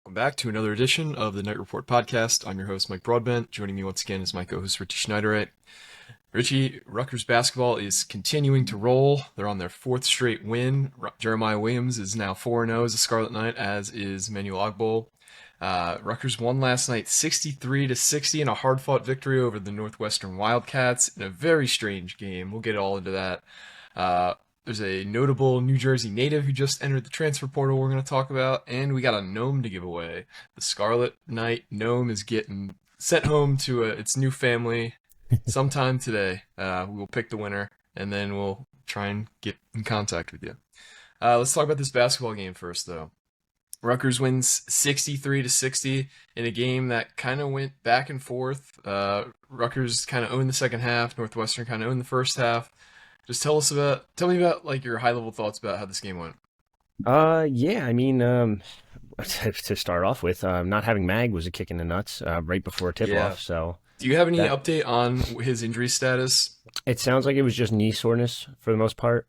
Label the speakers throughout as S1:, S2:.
S1: Welcome back to another edition of the Night Report podcast. I'm your host, Mike Broadbent. Joining me once again is my co-host, Richie Schneiderite. Richie, Rutgers basketball is continuing to roll. They're on their fourth straight win. Jeremiah Williams is now 4-0 as a Scarlet Knight, as is Manuel Ogbol. Rutgers won last night 63-60 in a hard-fought victory over the Northwestern Wildcats in a very strange game. We'll get all into that. There's a notable New Jersey native who just entered the transfer portal we're going to talk about, and we got a gnome to give away. The Scarlet Knight gnome is getting sent home to its new family sometime today. We will pick the winner, and then we'll try and get in contact with you. Let's talk about this basketball game first, though. Rutgers wins 63-60 in a game that kind of went back and forth. Rutgers kind of owned the second half. Northwestern kind of owned the first half. Just tell me about like your high level thoughts about how this game went.
S2: To start off with, not having Mag was a kick in the nuts right before tip
S1: Yeah.
S2: off. So
S1: Do you have any
S2: that
S1: update on his injury status?
S2: it sounds like it was just knee soreness for the most part.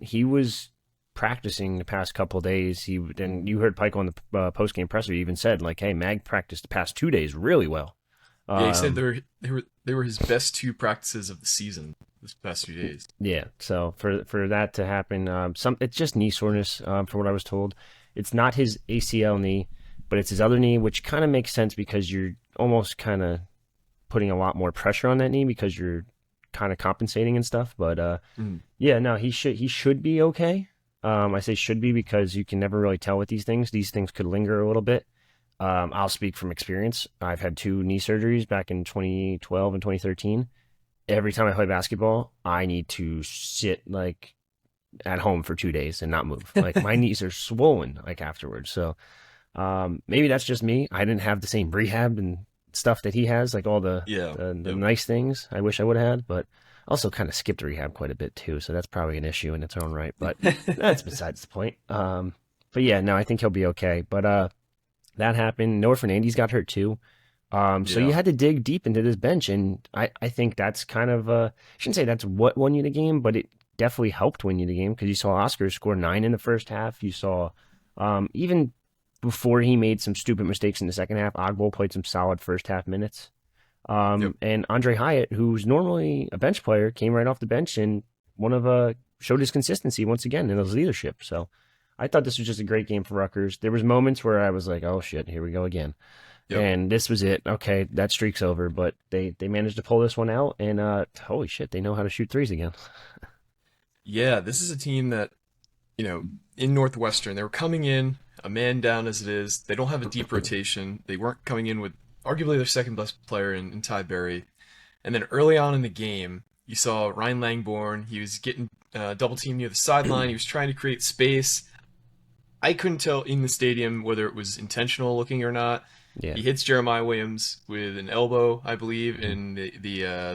S2: He was practicing the past couple of days. And you heard Pike on the post game presser. He even said like, "Hey, Mag practiced the past 2 days really well."
S1: Yeah, he said
S2: Um,
S1: they were his best two practices of the season this past few days.
S2: Yeah, so for that to happen, it's just knee soreness, from what I was told. It's not his ACL knee, but it's his other knee, which kind of makes sense because you're almost kind of putting a lot more pressure on that knee because you're kind of compensating and stuff. But
S1: Mm.
S2: yeah, no, he should be okay. I say should be because you can never really tell with these things. These things could linger a little bit. I'll speak from experience. I've had two knee surgeries back in 2012 and 2013. Every time I play basketball, I need to sit like at home for 2 days and not move. Like my knees are swollen like afterwards. So maybe that's just me. I didn't have the same rehab and stuff that he has, like all the
S1: Yeah.
S2: the
S1: Yep.
S2: nice things I wish I would have had, but also kind of skipped rehab quite a bit too. So that's probably an issue in its own right. But that's besides the point. But yeah, no, I think he'll be okay. But that happened. Noah Fernandes got hurt too. So you
S1: Yeah.
S2: had to dig deep into this bench, and I think that's kind of I shouldn't say that's what won you the game, but it definitely helped win you the game because you saw Oscar score 9 in the first half. You saw even before he made some stupid mistakes in the second half, Ogbol played some solid first half minutes.
S1: Yep.
S2: And Andre Hyatt, who's normally a bench player, came right off the bench and showed his consistency once again in his leadership. So I thought this was just a great game for Rutgers. There was moments where I was like, oh shit, here we go again.
S1: Yep.
S2: And this was it. Okay, that streak's over, but they managed to pull this one out, and holy shit, they know how to shoot threes again.
S1: Yeah, this is a team that, in Northwestern, they were coming in a man down as it is. They don't have a deep rotation. They weren't coming in with arguably their second best player in Ty Berry. And then early on in the game, you saw Ryan Langborn. He was getting double teamed near the sideline. He was trying to create space. I couldn't tell in the stadium whether it was intentional looking or not.
S2: Yeah.
S1: He hits Jeremiah Williams with an elbow, I believe,
S2: Mhm.
S1: in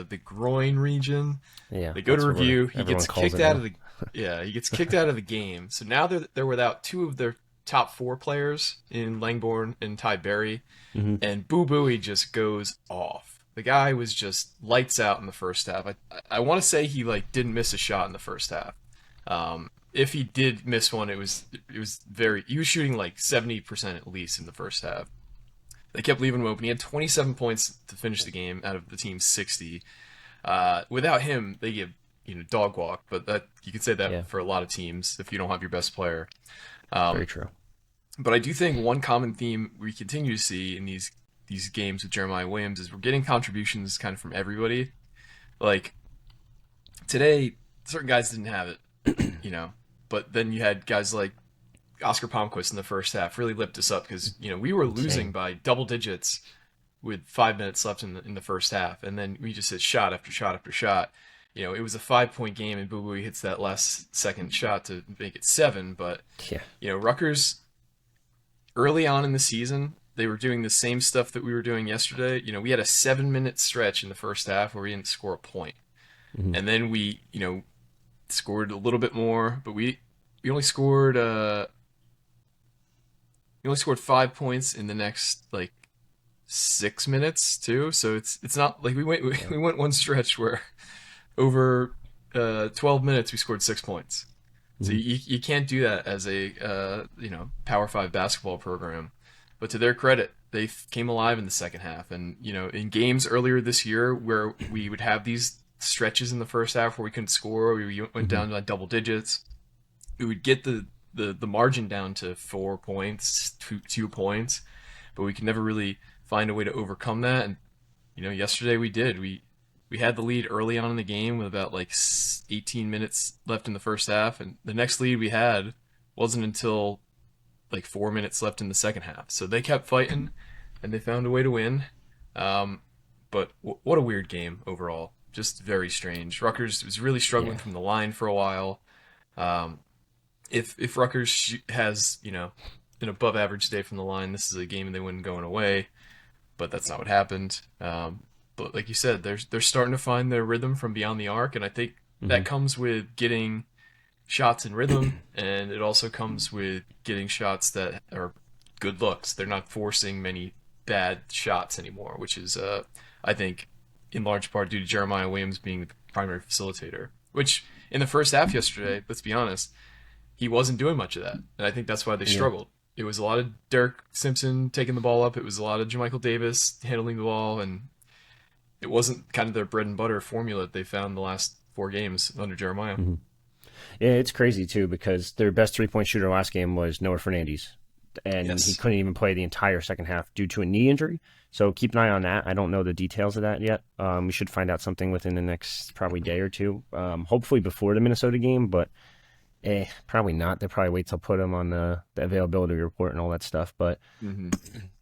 S1: the groin region.
S2: Yeah,
S1: They go to
S2: that's what
S1: review. He
S2: everyone
S1: gets
S2: calls
S1: kicked
S2: it
S1: out
S2: now.
S1: of the yeah. He gets kicked out of the game. So now they're without two of their top four players in Langborn and Ty Berry,
S2: Hmm.
S1: and Boo Booey just goes off. The guy was just lights out in the first half. I want to say he like didn't miss a shot in the first half. If he did miss one, he was shooting like 70% at least in the first half. They kept leaving him open. He had 27 points to finish the game out of the team's 60. Without him, they give dog walk, but that you could say
S2: Yeah,
S1: that for a lot of teams if you don't have your best player. Um,
S2: very true.
S1: but I do think one common theme we continue to see in these games with Jeremiah Williams is we're getting contributions kind of from everybody. Like today, certain guys didn't have it, but then you had guys like Oscar Palmquist in the first half really lift us up because we were losing
S2: Insane.
S1: by double digits with 5 minutes left in the first half, and then we just hit shot after shot after shot. It was a 5 point game, and Boo Boo hits that last second shot to make it seven. But
S2: Yeah.
S1: Rutgers early on in the season they were doing the same stuff that we were doing yesterday. We had a 7 minute stretch in the first half where we didn't score a point,
S2: Hmm.
S1: and then we scored a little bit more, but we only scored 5 points in the next like 6 minutes too. So it's not like we went
S2: Yeah.
S1: we went one stretch where over 12 minutes we scored 6 points. So
S2: Hmm.
S1: you can't do that as a Power 5 basketball program. but to their credit, they came alive in the second half. And in games earlier this year where we would have these stretches in the first half where we couldn't score, we went
S2: Hmm.
S1: down to like double digits. We would get the margin down to 4 points, 2 points, but we could never really find a way to overcome that. And yesterday we did. We had the lead early on in the game with about like 18 minutes left in the first half, and the next lead we had wasn't until like 4 minutes left in the second half. So they kept fighting, and they found a way to win. Um, but what a weird game overall. Just very strange. Rutgers was really struggling
S2: Yeah.
S1: from the line for a while. Um, if Rutgers has an above average day from the line, this is a game they win going away. But that's not what happened. But like you said, they're starting to find their rhythm from beyond the arc, and I think
S2: Hmm.
S1: that comes with getting shots in rhythm, and it also comes with getting shots that are good looks. They're not forcing many bad shots anymore, which is, I think, in large part due to Jeremiah Williams being the primary facilitator. Which in the first half yesterday, let's be honest, he wasn't doing much of that, and I think that's why they
S2: Yeah.
S1: struggled. It was a lot of Derek Simpson taking the ball up. It was a lot of Jermichael Davis handling the ball, and it wasn't kind of their bread and butter formula that they found the last 4 games under Jeremiah.
S2: Hmm. Yeah, it's crazy too because their best 3-point shooter last game was Noah Fernandes, and he
S1: Yes.
S2: couldn't even play the entire second half due to a knee injury. So keep an eye on that. I don't know the details of that yet. We should find out something within the next probably day or two. Hopefully before the Minnesota game, but probably not. They'll probably wait till put him on the availability report and all that stuff. But
S1: Hmm.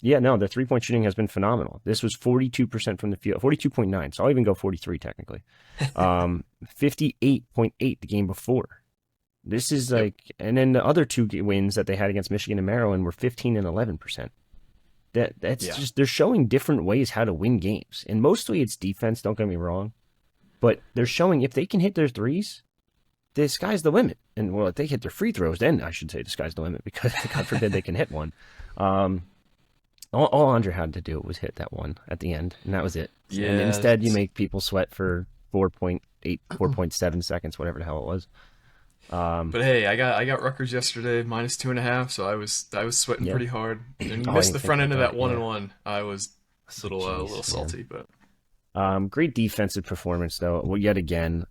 S2: yeah, no, the 3-point shooting has been phenomenal. This was 42% from the field, 42.9. So I'll even go 43 technically. 58.8 the game before. This is
S1: Yep.
S2: like, and then the other two wins that they had against Michigan and Maryland were 15 and 11%. That's
S1: Yeah.
S2: just they're showing different ways how to win games, and mostly it's defense. Don't get me wrong, but they're showing if they can hit their threes, the sky's the limit. And well, if they hit their free throws, then I should say the sky's the limit because God forbid they can hit one. Um, all Andre had to do was hit that one at the end, and that was it. And
S1: Yeah.
S2: instead, you make people sweat for 4.8, 4.7 seconds, whatever the hell it was.
S1: But hey, I got Rutgers yesterday minus 2.5, so I was sweating
S2: Yeah.
S1: pretty hard. And you
S2: Oh, I
S1: missed
S2: didn't
S1: the
S2: think
S1: front end
S2: about
S1: of
S2: that.
S1: that one
S2: Yeah.
S1: and one. I was a little
S2: Jeez, man.
S1: salty, but
S2: Great defensive performance, though. Well, yet again,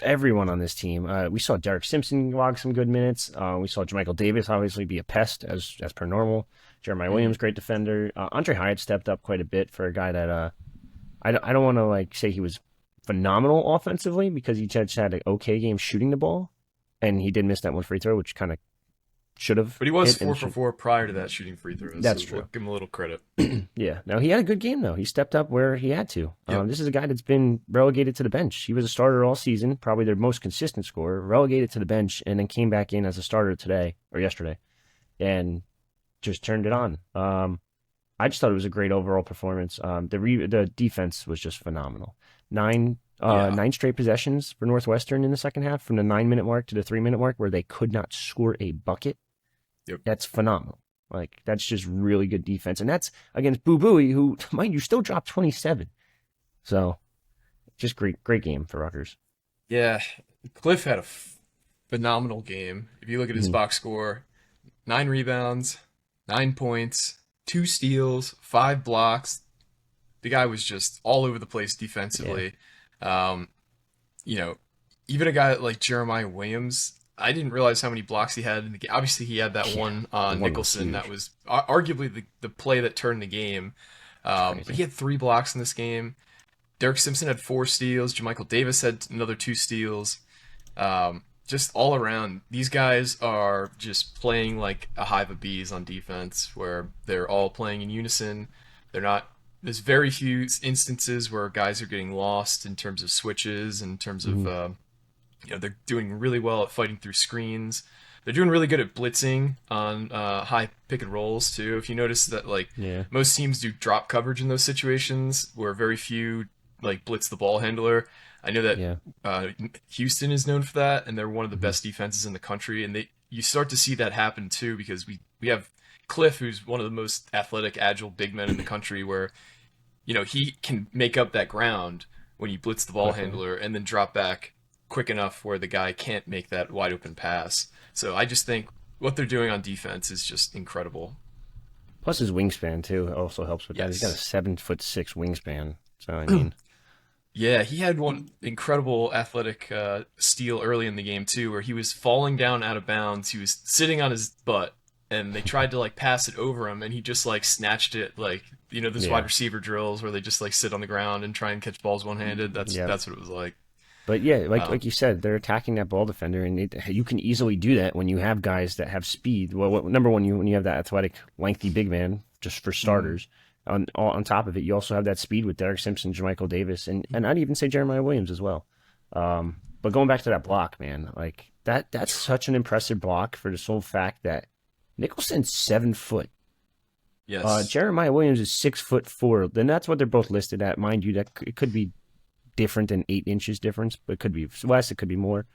S2: everyone on this team. We saw Derek Simpson log some good minutes. We saw Jermichael Davis obviously be a pest as per normal. Jeremiah
S1: mhm.
S2: Williams, great defender. Andre Hyatt stepped up quite a bit for a guy that I don't want to like say he was phenomenal offensively because he just had an okay game shooting the ball, and he did miss that one free throw, which kind of should have
S1: But he was
S2: hit and
S1: four for
S2: should.
S1: four prior to that shooting free throws,
S2: That's
S1: so we'll
S2: true.
S1: give him a little credit.
S2: Yeah. Now he had a good game though. He stepped up where he had to.
S1: Yep.
S2: This is a guy that's been relegated to the bench. He was a starter all season, probably their most consistent scorer. Relegated to the bench, and then came back in as a starter today or yesterday, and just turned it on. I just thought it was a great overall performance. The defense was just phenomenal. Nine
S1: Yeah.
S2: nine straight possessions for Northwestern in the second half, from the 9 minute mark to the 3 minute mark, where they could not score a bucket.
S1: Yep.
S2: That's phenomenal. Like that's just really good defense, and that's against Boo Booey, who, mind you, still dropped 27. So just great game for Rutgers.
S1: Yeah. Cliff had a phenomenal game. If you look at his
S2: Mhm.
S1: box score, 9 rebounds, 9 points, 2 steals, 5 blocks. The guy was just all over the place
S2: Yeah,
S1: defensively. Um, you know, Even a guy like Jeremiah Williams, I didn't realize how many blocks he had in the game. Obviously, he had that
S2: yeah,
S1: one
S2: the
S1: on
S2: one was
S1: Nicholson that
S2: huge.
S1: was arguably the play that turned the game.
S2: It's
S1: But
S2: crazy.
S1: he had 3 blocks in this game. Derek Simpson had 4 steals. Jermichael Davis had another 2 steals. Just all around, these guys are just playing like a hive of bees on defense, where they're all playing in unison. They're not. There's very few instances where guys are getting lost in terms of switches, in terms of
S2: Mhm.
S1: they're doing really well at fighting through screens. They're doing really good at blitzing on high pick and rolls too. If you notice that, like
S2: Yeah.
S1: most teams do drop coverage in those situations, where very few like blitz the ball handler. I know that
S2: Yeah.
S1: uh, Houston is known for that, and they're one of the
S2: Mhm.
S1: best defenses in the country. And they you start to see that happen too because we have Cliff, who's one of the most athletic, agile big men in the country, where he can make up that ground when you blitz the ball
S2: Quickly.
S1: handler and then drop back quick enough where the guy can't make that wide open pass. So I just think what they're doing on defense is just incredible.
S2: Plus his wingspan too also helps with that. He's got a
S1: Yes.
S2: 7'6" wingspan. So I mean,
S1: Yeah, he had one incredible athletic steal early in the game too, where he was falling down out of bounds. He was sitting on his butt, and they tried to like pass it over him, and he just like snatched it, like those wide
S2: yeah,
S1: receiver drills where they just like sit on the ground and try and catch balls one handed. That's
S2: yeah.
S1: that's what it was like.
S2: But yeah, like
S1: Um,
S2: you said, they're attacking that ball defender, and you can easily do that when you have guys that have speed. Well, number one, when you have that athletic, lengthy big man, just for
S1: mm,
S2: starters. On top of it, you also have that speed with Derek Simpson, Jermichael Davis, and I'd even say Jeremiah Williams as well. But going back to that block, man, like that's such an impressive block for the sole fact that Nicholson's 7 foot.
S1: yes.
S2: Jeremiah Williams is 6'4". Then that's what they're both listed at, mind you. That it could be different than 8 inches difference, but it could be less, it could be more.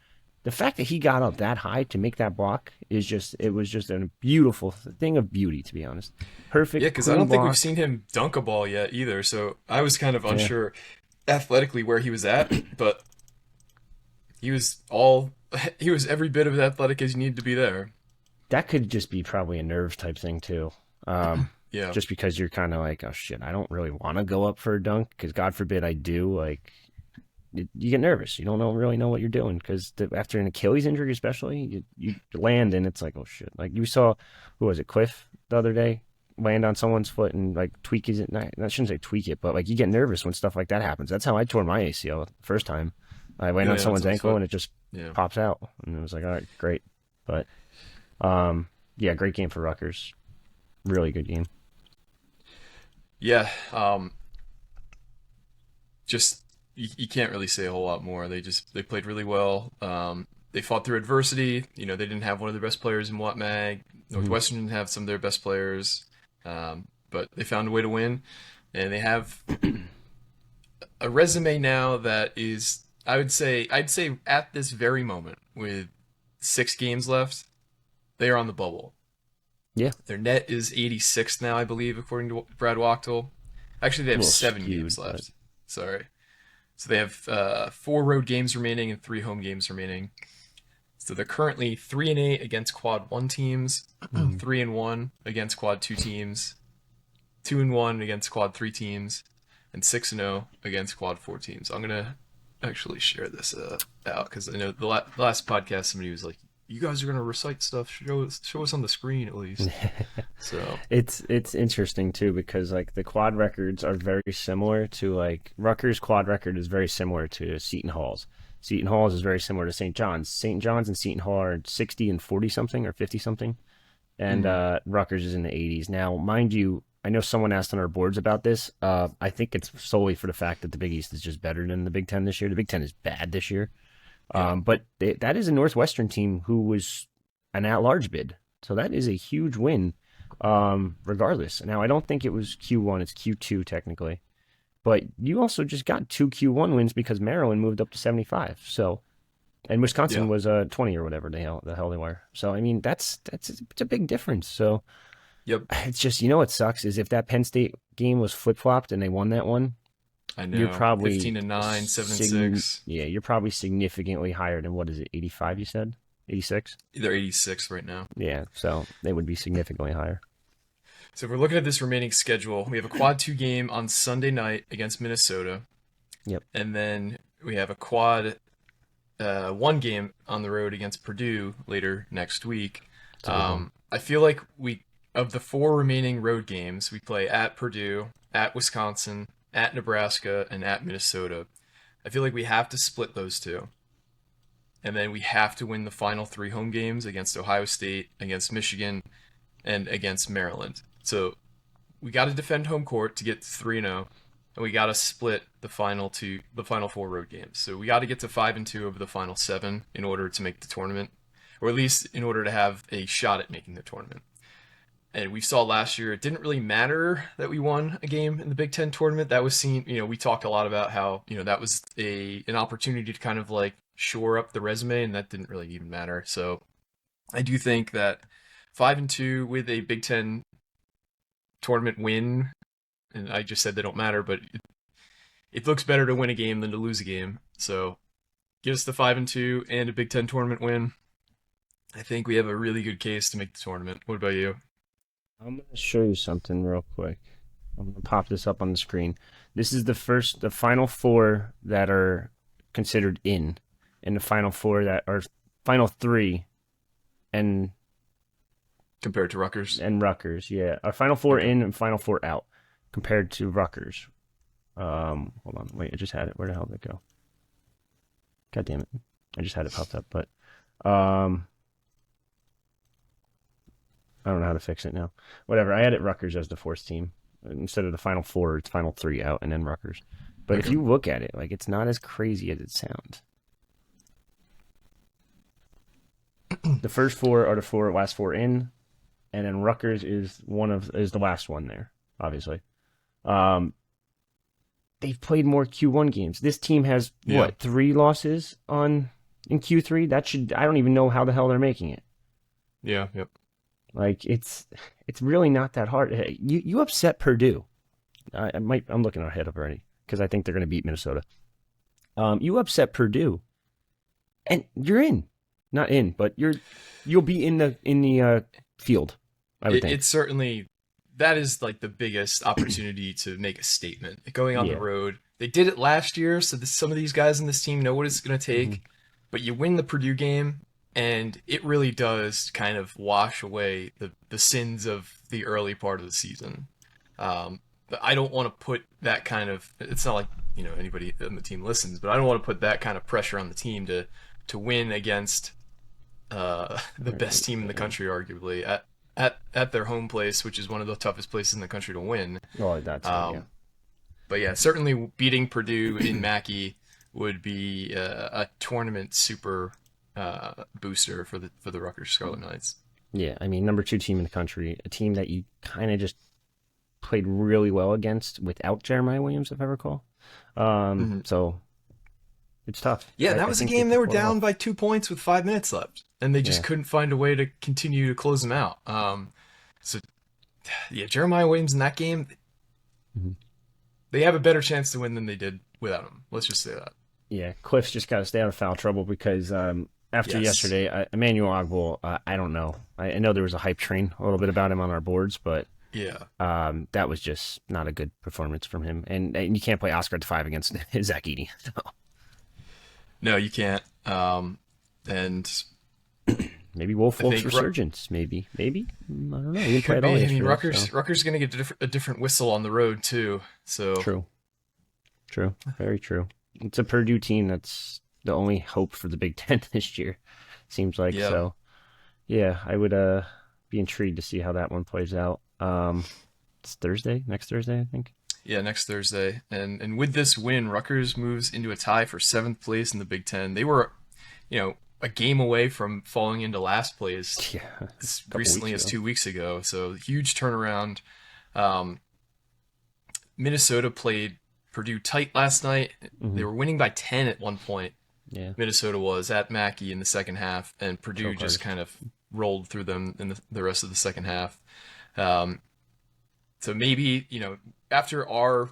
S2: The fact that he got up that high to make that block is just, it was just a beautiful thing of beauty, to be honest.
S1: Yeah,
S2: Perfect,
S1: because I
S2: clean
S1: don't think we've
S2: block.
S1: seen him dunk a ball yet either. So I was kind of
S2: Yeah,
S1: unsure athletically where he was at, but he was all he was every bit of athletic as you need to be there.
S2: that could just be probably a nerve type thing too. Um,
S1: Yeah.
S2: just because you're kind of like, oh shit, I don't really want to go up for a dunk because God forbid I do. Like, you get nervous. You don't really know what you're doing because after an Achilles injury, especially, you land and it's like, oh shit. Like you saw, who was it, Cliff the other day, land on someone's foot and like tweak his. I shouldn't say tweak it, but like you get nervous when stuff like that happens. That's how I tore my ACL the first time. I land
S1: Yeah,
S2: on
S1: yeah, it's
S2: someone's
S1: on his
S2: ankle
S1: foot.
S2: and it just
S1: Yeah.
S2: pops out, and it was like, all right, great. But yeah, great game for Rutgers. Really good game.
S1: Yeah. Just you can't really say a whole lot more. They played really well. They fought through adversity. They didn't have one of their best players in Watt Mag.
S2: Mhm.
S1: Northwestern didn't have some of their best players, but they found a way to win, and they have a resume now that is, I'd say at this very moment with 6 games left, they are on the bubble.
S2: Yeah,
S1: Their net is 86 now, I believe, according to Brad Wachtel. Actually, they
S2: a
S1: have
S2: little
S1: 7 games
S2: skewed, but
S1: left. Sorry. So they have 4 road games remaining and 3 home games remaining. So they're currently 3-8 against quad one teams,
S2: mm.
S1: 3-1 against quad two teams, 2-1 against quad three teams, and 6-0 against quad four teams. I'm gonna actually share this out because I know the last podcast somebody was like, "You guys are gonna recite stuff. Show us on the screen at least." So
S2: it's interesting too because like the quad records are very similar to like Rutgers quad record is very similar to Seton Hall's. Seton Hall's is very similar to St. John's. St. John's and Seton Hall are 60 and 40 something or 50 something, and
S1: mhm.
S2: Rutgers is in the 80s. Now, mind you, I know someone asked on our boards about this. I think it's solely for the fact that the Big East is just better than the Big Ten this year. The Big Ten is bad this year.
S1: Yeah,
S2: But that is a Northwestern team who was an at-large bid, so that is a huge win. Regardless. Now, I don't think it was Q1; it's Q2 technically. But you also just got two Q1 wins because Maryland moved up to 75. So, and Wisconsin
S1: yeah,
S2: was 20 or whatever the hell they were. So, I mean, that's it's a big difference. So,
S1: yep.
S2: it's just, what sucks is if that Penn State game was flip-flopped and they won that one,
S1: I
S2: you're
S1: know.
S2: probably
S1: 15-9, 7-6.
S2: yeah, you're probably significantly higher than what is it, 85 you said? 86?
S1: They're 86 right now.
S2: Yeah, so they would be significantly higher.
S1: So if we're looking at this remaining schedule, we have a quad two game on Sunday night against Minnesota,
S2: Yep.
S1: and then we have a quad one game on the road against Purdue later next week.
S2: It's a big one.
S1: I feel like we of the 4 remaining road games, we play at Purdue, at Wisconsin, at Nebraska, and at Minnesota. I feel like we have to split those two. And then we have to win the final 3 home games against Ohio State, against Michigan, and against Maryland. So we got to defend home court to get to 3-0, and we got to split the final 4 road games. So we got to get to 5-2 over the final 7 in order to make the tournament, or at least in order to have a shot at making the tournament. And we saw last year it didn't really matter that we won a game in the Big Ten tournament. That was seen, we talked a lot about how that was an opportunity to kind of like shore up the resume, and that didn't really even matter. So I do think that 5-2 with a Big Ten tournament win, and I just said they don't matter, but it looks better to win a game than to lose a game. So give us the 5-2 and a Big Ten tournament win. I think we have a really good case to make the tournament. What about you?
S2: I'm gonna show you something real quick. I'm gonna pop this up on the screen. This is the final four that are considered in, and the final four that are final three, and
S1: compared to Rutgers.
S2: Rutgers. Yeah, our final four
S1: Okay.
S2: in and final four out, compared to Rutgers. Hold on, wait, I just had it. Where the hell did it go? God damn it! I just had it popped up, but um, I don't know how to fix it now. Whatever. I had it Rutgers as the fourth team instead of the final four. It's final three out and then Rutgers. But if
S1: Okay.
S2: you look at it, like it's not as crazy as it sounds. The first four are the four last four in, and then Rutgers is the last one there. Obviously, um, they've played more Q1 games. This team has
S1: Yeah.
S2: what, 3 losses on in Q3? That should, I don't even know how the hell they're making it.
S1: Yeah. Yep.
S2: Like it's really not that hard. Hey, you upset Purdue. I'm looking ahead of already because I think they're going to beat Minnesota. You upset Purdue, and you're in, not in, but you'll be in the field. I would think.
S1: It's certainly that is like the biggest opportunity to make a statement. Going on the
S2: Yeah.
S1: road, they did it last year, so some of these guys in this team know what it's going to
S2: Hmm.
S1: take. But you win the Purdue game, and it really does kind of wash away the sins of the early part of the season. But I don't want to put that kind of. It's not like anybody on the team listens, but I don't want to put that kind of pressure on the team to win against the best team in the country, arguably at their home place, which is one of the toughest places in the country to win.
S2: Oh, that's it. Yeah.
S1: But yeah, certainly beating Purdue in Mackey would be a tournament super booster for the Rutgers Scarlet Knights.
S2: Yeah. I mean, number two team in the country, a team that you kind of just played really well against without Jeremiah Williams, if I recall.
S1: Hmm.
S2: So it's tough.
S1: Yeah,
S2: I
S1: that was a
S2: think they
S1: game they
S2: could
S1: were
S2: pull it
S1: down
S2: off.
S1: by 2 points with 5 minutes left, and they just
S2: Yeah.
S1: couldn't find a way to continue to close them out. So yeah, Jeremiah Williams in that game,
S2: Mhm.
S1: they have a better chance to win than they did without him. Let's just say that.
S2: Yeah, Cliff's just got to stay out of foul trouble because after
S1: Yes.
S2: yesterday, Emmanuel Ogbol, I don't know. I know there was a hype train a little bit about him on our boards, but
S1: Yeah.
S2: that was just not a good performance from him. And you can't play Oscar at the five against Zach Edey. So
S1: No, you can't. And
S2: maybe Wolf
S1: I
S2: Wolf's
S1: think
S2: resurgence. Maybe. I don't know. He didn't play
S1: could
S2: at all
S1: be. I mean,
S2: yesterday. So.
S1: Rutgers going to get a different whistle on the road too. So
S2: True. True. Very true. It's a Purdue team that's the only hope for the Big Ten this year. Seems like
S1: yeah,
S2: so. Yeah, I would be intrigued to see how that one plays out. It's Thursday, next Thursday, I think.
S1: yeah, next Thursday. And with this win, Rutgers moves into a tie for seventh place in the Big Ten. They were, a game away from falling into last place
S2: Yeah, a
S1: as
S2: couple weeks
S1: recently as
S2: ago.
S1: 2 weeks ago. So huge turnaround. Um, Minnesota played Purdue tight last night.
S2: Hmm.
S1: They were winning by 10 at one point.
S2: Yeah,
S1: Minnesota was at Mackey in the second half, and Purdue
S2: choke
S1: just
S2: artist.
S1: kind of rolled through them in the rest of the second half. Um, so maybe, after our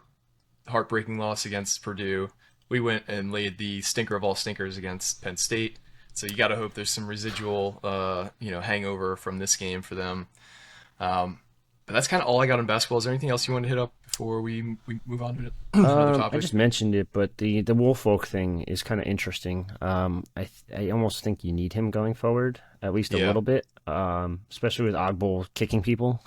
S1: heartbreaking loss against Purdue, we went and laid the stinker of all stinkers against Penn State. So you got to hope there's some residual, hangover from this game for them. But that's kind of all I got on basketball. Is there anything else you want to hit up before we move on to another
S2: I
S1: topic?
S2: just mentioned it, but the Woolfolk thing is kind of interesting. I almost think you need him going forward at least a
S1: Yeah,
S2: little bit, especially with Ogbol kicking people.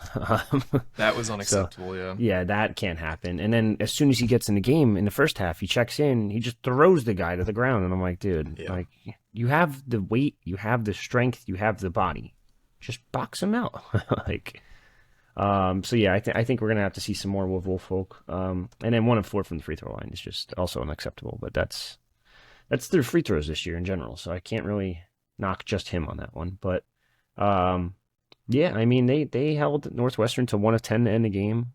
S1: that was
S2: So
S1: unacceptable. Yeah,
S2: yeah, that can't happen. And then as soon as he gets in the game in the first half, he checks in, he just throws the guy to the ground, and I'm like, dude,
S1: yeah.
S2: like you have the weight, you have the strength, you have the body, just box him out, like. So yeah, I think we're gonna have to see some more with Wolfolk. And then 1 of 4 from the free throw line is just also unacceptable. But that's their free throws this year in general. So I can't really knock just him on that one. But um, yeah, I mean they held Northwestern to 1 of 10 to end the game.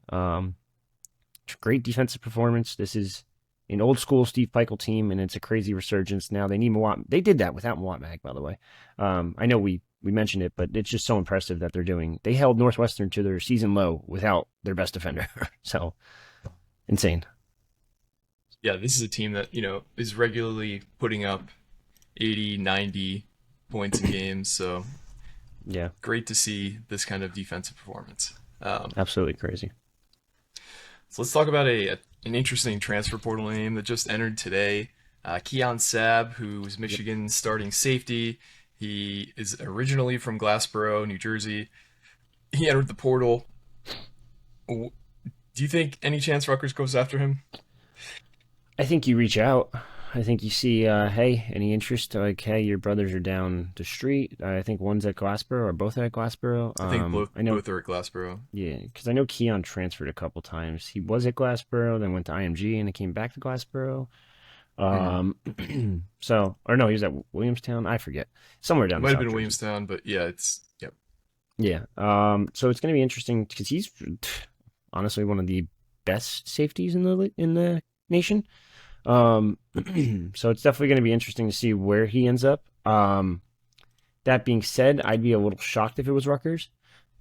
S2: Great defensive performance. This is an old school Steve Peichel team, and it's a crazy resurgence. Now they need Mawat. They did that without Mawat Mag, by the way. I know we mentioned it, but it's just so impressive that they're doing. They held Northwestern to their season low without their best defender. So insane.
S1: Yeah, this is a team that, is regularly putting up 80, 90 points in games. So
S2: Yeah.
S1: great to see this kind of defensive performance. Um,
S2: Absolutely crazy.
S1: so let's talk about an interesting transfer portal name that just entered today. Keon Sabb, who's
S2: Yep.
S1: Michigan's starting safety. He is originally from Glassboro, New Jersey. He entered the portal. Do you think any chance Rutgers goes after him?
S2: I think you reach out. I think you see, hey, any interest? Like, hey, your brothers are down the street. I think one's at Glassboro or both are at Glassboro.
S1: I think both
S2: I know,
S1: both are at Glassboro.
S2: yeah, because I know Keon transferred a couple times. He was at Glassboro, then went to IMG, and he came back to Glassboro.
S1: Hmm.
S2: Um, so, or no, he was at Williamstown. I forget. Somewhere
S1: It
S2: down in
S1: might have
S2: South
S1: been
S2: Jersey.
S1: Williamstown, but yeah, it's yep.
S2: Yeah. So it's going to be interesting because he's honestly one of the best safeties in the nation. Um, so it's definitely going to be interesting to see where he ends up. That being said, I'd be a little shocked if it was Rutgers.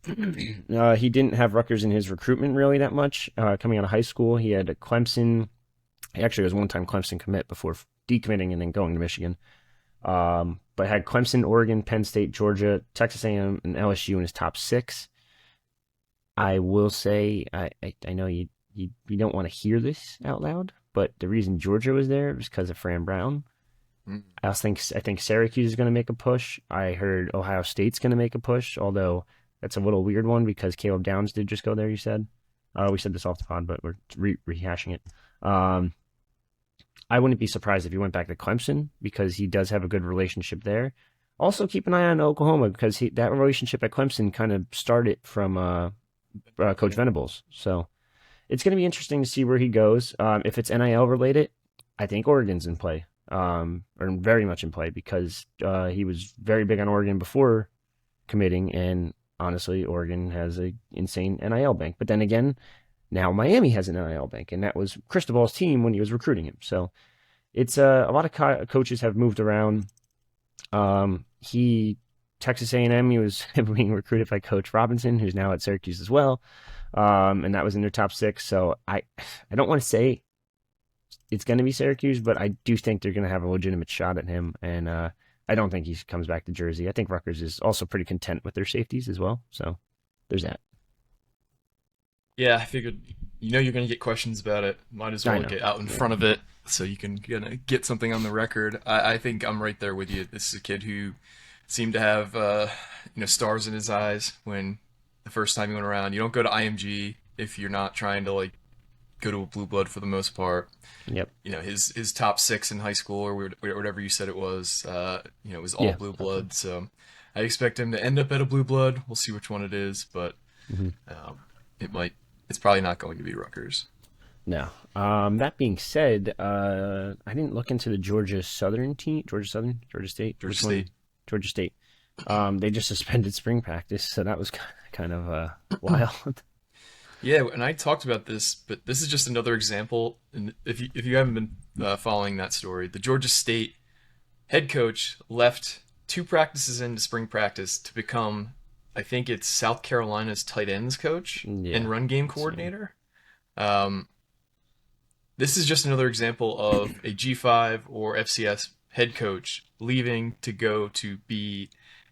S2: He didn't have Rutgers in his recruitment really that much. Coming out of high school, he had Clemson. He actually was one time Clemson commit before decommitting and then going to Michigan. But had Clemson, Oregon, Penn State, Georgia, Texas A&M, and LSU in his top six. I will say, I know you don't want to hear this out loud, but the reason Georgia was there was because of Fran Brown.
S1: Mm.
S2: I think Syracuse is going to make a push. I heard Ohio State's going to make a push, although that's a little weird one because Caleb Downs did just go there. You said, we said this off the pod, but we're rehashing it. Um, I wouldn't be surprised if he went back to Clemson because he does have a good relationship there. Also, keep an eye on Oklahoma because that relationship at Clemson kind of started from Coach Venables. So it's going to be interesting to see where he goes. If it's NIL related, I think Oregon's in play, or very much in play because he was very big on Oregon before committing, and honestly, Oregon has a insane NIL bank. But then again, now Miami has an NIL bank, and that was Cristobal's team when he was recruiting him. So it's a lot of coaches have moved around. He Texas A&M, he was being recruited by Coach Robinson, who's now at Syracuse as well, and that was in their top six. So I don't want to say it's going to be Syracuse, but I do think they're going to have a legitimate shot at him, and I don't think he comes back to Jersey. I think Rutgers is also pretty content with their safeties as well. So there's that.
S1: Yeah, I figured you're going to get questions about it. Might as
S2: I
S1: well
S2: know.
S1: get out in
S2: Yeah.
S1: front of it so you can get something on the record. I think I'm right there with you. This is a kid who seemed to have stars in his eyes when the first time he went around. You don't go to IMG if you're not trying to like go to a blue blood for the most part.
S2: Yep.
S1: His top six in high school or whatever you said it was, it was all
S2: Yeah.
S1: blue
S2: Absolutely.
S1: blood. So I expect him to end up at a blue blood. We'll see which one it is, but
S2: Hmm.
S1: um, it might. It's probably not going to be Rutgers.
S2: No. That being said, I didn't look into the Georgia Southern team. Georgia Southern, Georgia State.
S1: Georgia
S2: Which one?
S1: State.
S2: Georgia State. They just suspended spring practice, so that was kind of wild.
S1: Yeah, and I talked about this, but this is just another example. And if you haven't been following that story, the Georgia State head coach left two practices into spring practice to become, I think it's South Carolina's tight ends coach
S2: Yeah,
S1: and run game
S2: insane.
S1: coordinator. Um, this is just another example of a G5 or FCS head coach leaving to go to be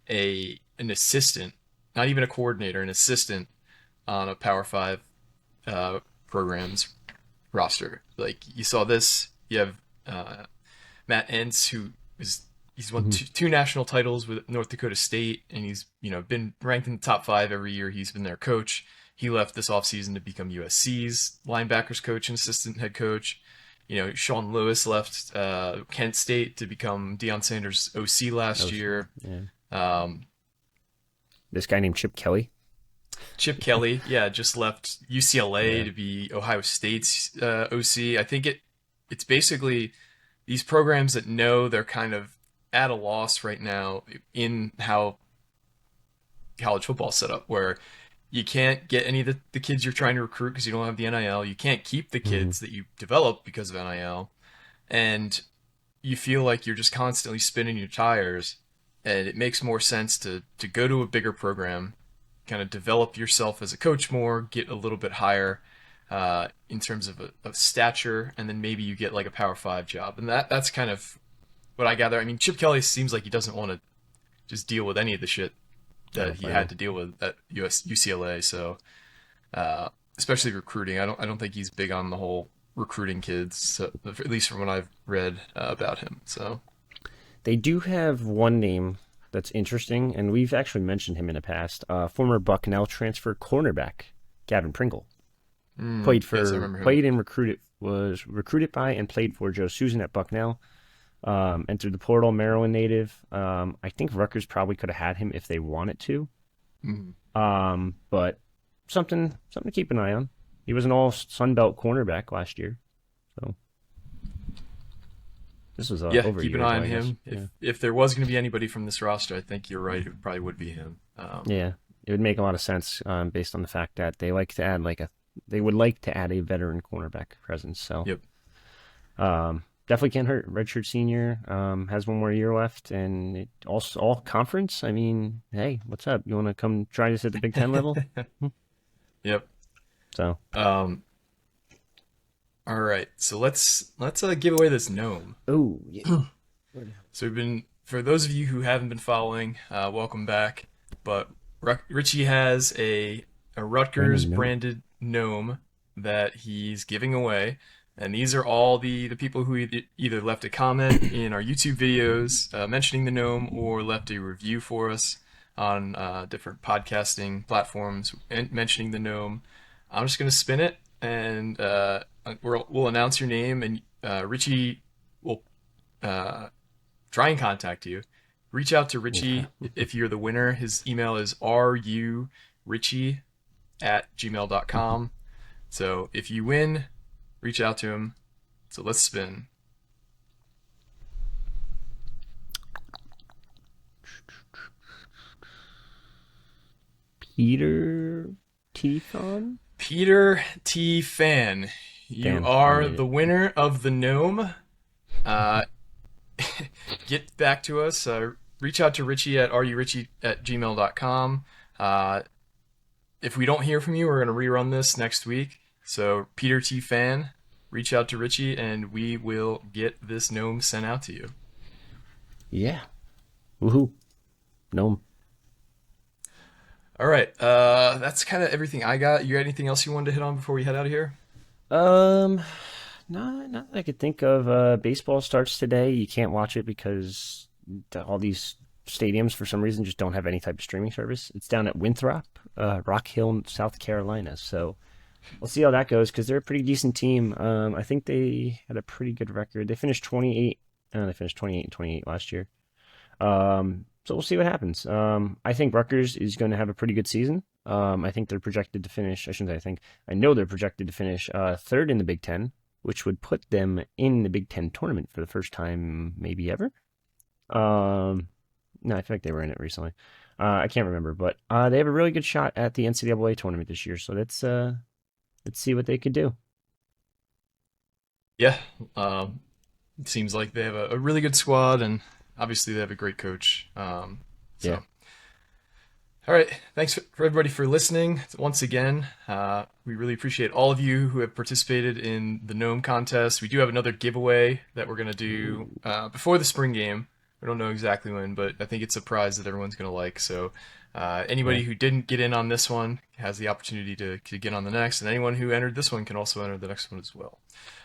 S1: an assistant, not even a coordinator, an assistant on a Power Five programs roster. Like you saw this, you have Matt Entz, who is he's won
S2: Hmm.
S1: two national titles with North Dakota State, and he's been ranked in the top five every year he's been their coach. He left this offseason to become USC's linebackers coach and assistant head coach. Sean Lewis left Kent State to become Deion Sanders' OC
S2: Oh,
S1: last year.
S2: yeah.
S1: Um,
S2: This guy named Chip Kelly.
S1: Chip Kelly, yeah, just left UCLA
S2: Yeah.
S1: to be Ohio State's OC. I think it's basically these programs that know they're kind of at a loss right now in how college football's set up, where you can't get any of the kids you're trying to recruit because you don't have the NIL. You can't keep the
S2: Hmm.
S1: kids that you develop because of NIL. And you feel like you're just constantly spinning your tires. And it makes more sense to go to a bigger program, kind of develop yourself as a coach more, get a little bit higher in terms of stature, and then maybe you get like a Power Five job. And that's kind of what I gather. I mean, Chip Kelly seems like he doesn't want to just deal with any of the shit
S2: I
S1: that
S2: don't
S1: he
S2: blame
S1: had
S2: him.
S1: to deal with at UCLA. So especially recruiting. I don't think he's big on the whole recruiting kids, so, at least from what I've read about him. So
S2: They do have one name that's interesting, and we've actually mentioned him in the past. Former Bucknell transfer cornerback Gavin Pringle
S1: yes, I remember him.
S2: was recruited by and played for Joe Susan at Bucknell. Entered the portal, Maryland native. I think Rutgers probably could have had him if they wanted to.
S1: Mm.
S2: But something to keep an eye on. He was an all Sun Belt cornerback last year, so this was
S1: Yeah,
S2: over a
S1: keep an
S2: year
S1: eye
S2: ago,
S1: on
S2: I guess.
S1: him. If
S2: Yeah,
S1: if there was going to be anybody from this roster, I think you're right. It probably would be him.
S2: yeah, it would make a lot of sense based on the fact that they would like to add a veteran cornerback presence. So
S1: Yep.
S2: definitely can't hurt. Redshirt senior has one more year left, and it also all conference. I mean, hey, what's up? You want to come try this at the Big Ten level? Hmm.
S1: Yep.
S2: So
S1: Um, all right. So let's give away this gnome.
S2: oh yeah,
S1: So we've been for those of you who haven't been following, welcome back. But Richie has a Rutgers
S2: random note.
S1: branded gnome that he's giving away, and these are all the people who either left a comment in our YouTube videos mentioning the gnome or left a review for us on different podcasting platforms and mentioning the gnome. I'm just gonna spin it, and we'll announce your name, and Richie will try and contact you. Reach out to
S2: Yeah.
S1: Richie if you're the winner. His email is rurichie@gmail.com. So if you win, reach out to him. So let's spin.
S2: Peter Tithon?
S1: Peter T. Fan, you
S2: Dan, I
S1: are
S2: made
S1: the
S2: it.
S1: winner of the gnome. Uh, get back to us. Reach out to Richie at rurichie@gmail.com. If we don't hear from you, we're going to rerun this next week. So, Peter T. Fan, reach out to Richie and we will get this gnome sent out to you.
S2: Yeah. Woohoo. No.
S1: All right. That's kind of everything I got. You got anything else you wanted to hit on before we head out of here?
S2: Um, not that I could think of. Baseball starts today. You can't watch it because all these stadiums, for some reason, just don't have any type of streaming service. It's down at Winthrop, Rock Hill, South Carolina. So we'll see how that goes because they're a pretty decent team. I think they had a pretty good record. They finished 28. They finished 28 and 28 last year. So we'll see what happens. I think Rutgers is going to have a pretty good season. I think they're projected to finish. I shouldn't say I think. I know they're projected to finish third in the Big Ten, which would put them in the Big Ten tournament for the first time, maybe ever. No, I feel like they were in it recently. I can't remember, but they have a really good shot at the NCAA tournament this year. So let's see what they could do.
S1: Yeah. It seems like they have a really good squad and obviously they have a great coach.
S2: Yeah.
S1: So, all right. Thanks for everybody for listening once again. We really appreciate all of you who have participated in the Gnome contest. We do have another giveaway that we're going to do before the spring game. I don't know exactly when, but I think it's a prize that everyone's going to like. So anybody
S2: Yeah.
S1: who didn't get in on this one has the opportunity to get on the next, and anyone who entered this one can also enter the next one as well.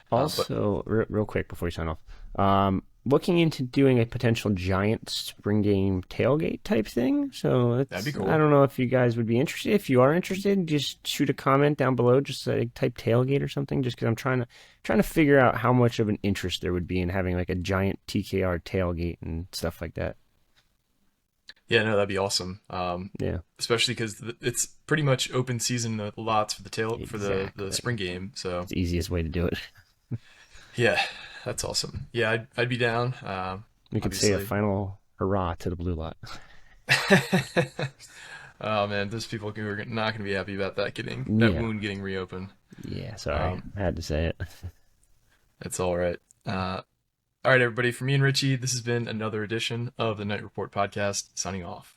S1: But
S2: Also, real quick before we sign off, looking into doing a potential giant spring game tailgate type thing. So
S1: that'd be
S2: I
S1: cool.
S2: don't know if you guys would be interested. If you are interested, just shoot a comment down below, just type tailgate or something. Just because I'm trying to figure out how much of an interest there would be in having like a giant TKR tailgate and stuff like that.
S1: Yeah, no, that'd be awesome.
S2: Yeah,
S1: Especially because it's pretty much open season lots for the
S2: exactly.
S1: spring game. So
S2: It's the easiest way to do it.
S1: yeah, that's awesome. Yeah, I'd be down.
S2: We could say a
S1: Obviously.
S2: final hurrah to the blue lot.
S1: Oh man, there's people who are not going to be happy about that
S2: Yeah,
S1: wound getting reopened.
S2: yeah. Sorry,
S1: Um,
S2: I had to say it.
S1: it's all right. All right, everybody. For me and Richie, this has been another edition of the Night Report podcast. Signing off.